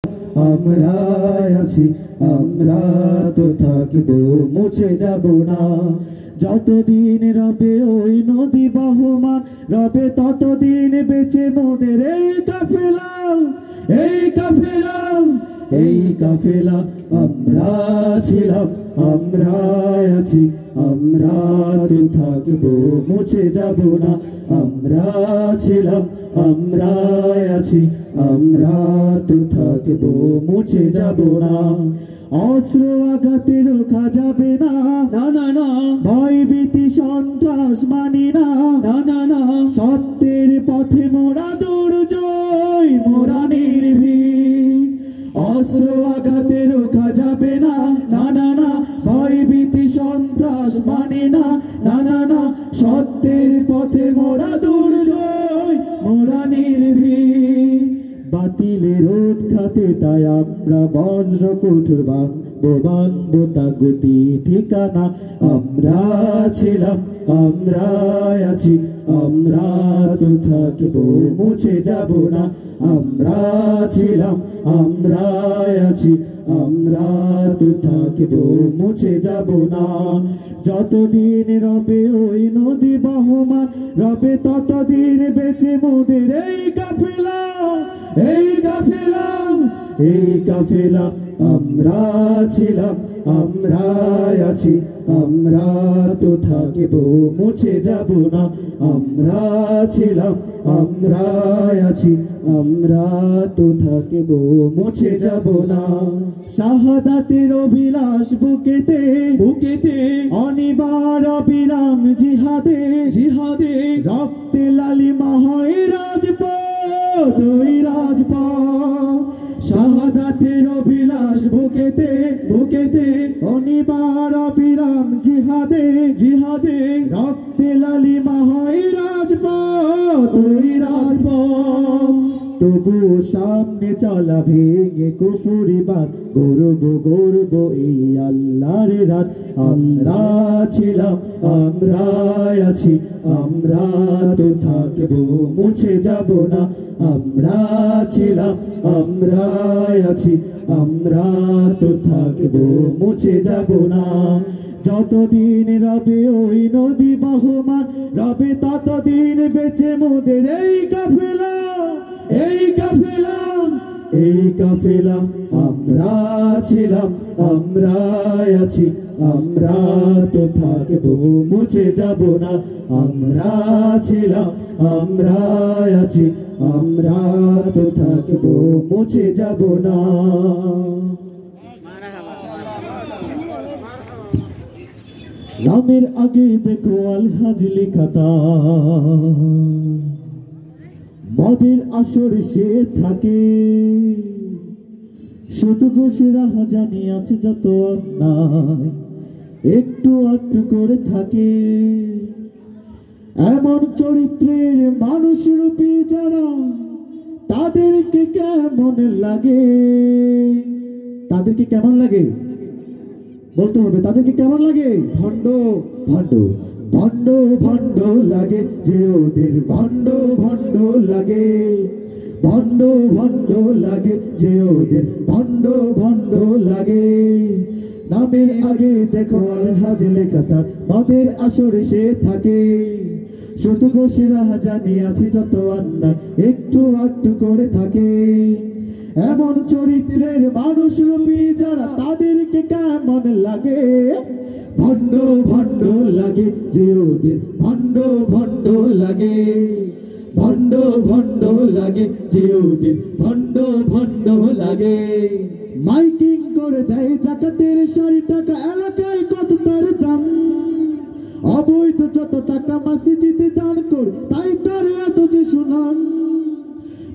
আমরা আছি, আমরা তো থাকবো, মুছে যাব না। যতদিন রবে ওই নদী বহমান, রবে ততদিন বেঁচে মোদের এই কাফেলা, এই কাফেলা, এই কাফেলা। আমরা ছিলাম, আমরা আছি, আমরা তো থাকবো, মুছে যাব না। আমরা ছিলাম, আমরা আছি, আমরা তো থাকবো, মুছে যাব না। অস্ত্র আঘাতে রোখা যাবে না, না না না। ভয় ভীতি সন্ত্রাস মানি না, না না না। সত্যের পথে মোরা দুর্জয়, মোরা নির্ভীক। অস্ত্র আঘাতে রোখা যাবে না, না না না। ভয় ভীতি সন্ত্রাস মানি না, না না না। সত্যের পথে মোরা দুর্জয়, মোরা নির্ভীক। বাতিলের উৎখাতে তাই আমরা বজ্র কঠোর ভাঙবো, ভাঙবো তাগুতি ঠিকানা। আমরা ছিলাম, আমরা আছি, আমরা তো থাকবো, মুছে যাব না। আমরা ছিলাম, আমরা আছি, আমরা তো থাকবো, মুছে যাব না। যতদিন রবে ওই নদী বহমান, রবে ততদিন বেঁচে মোদের এই কাফেলা, এই কাফেলা, এই কাফেলা। আমরা ছিলাম, আমরা আছি, আমরা তো থাকবো, মুছে যাব না। আমরা ছিলাম, আমরা আছি, আমরা তো থাকবো, মুছে যাব না। শাহাদাতের অভিলাষ বুকেতে, বুকেতে। অনিবার অবিরাম জিহাদে, জিহাদে। রক্তে লালিমা হয় রাজপথ, ওই রাজপথ। শাহাদাতের অভিলাষ বুকেতে, বুকেতে। অনিবার অবিরাম জিহাদে, জিহাদে। রক্তে লালিমা হয় রাজপথ, ওই রাজপথ। তবুও সামনে চলা ভেঙে কুফুরি বাদ, গর্ব গর্ব এই আল্লাহর রাত। আমরা ছিলাম, আমরা আছি, আমরা তো থাকবো, মুছে যাব না। আমরা ছিলাম, আমরা আছি, আমরা তো থাকবো, মুছে যাব না। যতদিন রবে ওই নদী বহমান, রবে ততদিন বেঁচে মোদের এই কাফেলা, এই কাফেলা, এই কাফেলা। আমরা ছিলাম, আমরা আছি, আমরা তো থাকবো, মুছে যাব না। আমরা ছিলাম, আমরা আছি, আমরা তো থাকবো, মুছে যাব না। নামের আগে দেখো আলহাজ লেখাতা, মদের আসর সে থাকে। শুধু ঘোষেরা জানি আছে যত অন্যায়, একটু আটটু করে থাকে। এমন চরিত্রের মানুষ রূপী যারা, তাদেরকে কেমন লাগে, তাদেরকে কেমন লাগে বলতে হবে। তাদেরকে কেমন লাগে? ভণ্ড, ভণ্ড, ভণ্ড, ভণ্ড লাগে যে ওদের, ভণ্ড, ভণ্ড লাগে। ভণ্ড, ভণ্ড লাগে যে ওদের, ভণ্ড, ভণ্ড লাগে। নামের আগে দেখো আলহাজ লেখা তার, মদের আসরে সে থাকে। শুধু ঘোষেরা জানি আছে যত অন্যায়, একটু আটটু করে থাকে। এমন চরিত্রের মানুষ রূপী যারা, তাদেরকে কেমন লাগে? ভণ্ড, ভণ্ড লাগে যে ওদের, ভণ্ড, ভণ্ড লাগে। ভণ্ড, ভণ্ড লাগে যে ওদের, ভণ্ড, ভণ্ড লাগে। মাইকিং করে দেয় জাকাতের 60 টাকা, এলাকায় কত তার দাম। অবৈধ যত টাকা মসজিদে দান করে, তাই তার এত যে সুনাম।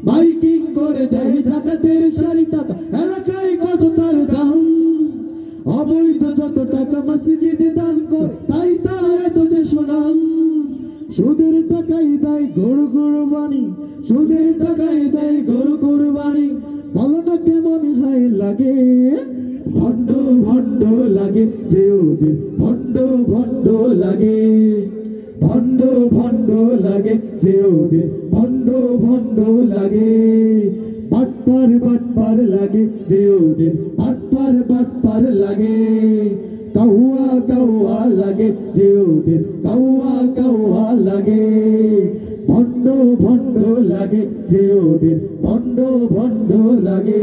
মাইকিং করে দেয় জাকাতের 60 টাকা, এলাকায় কত তার দাম। অবৈধ যত টাকা মসজিদে দান করে, তাই তার এত যে সুনাম। সুদের টাকাই দেয় গরু কুরবানি, সুদের টাকাই দেয় গরু কুরবানি। বলো না কেমন হয় লাগে? ভণ্ড, ভণ্ড লাগে যে ওদের, ভণ্ড, ভণ্ড লাগে। ভণ্ড, ভণ্ড লাগে যে ওদের, ভণ্ড, ভণ্ড লাগে। বাটপার লাগে যে ওদের বাটপার লাগে কাউয়া লাগে যে ওদের কাউয়া লাগে ভণ্ড লাগে যে ওদের ভণ্ড লাগে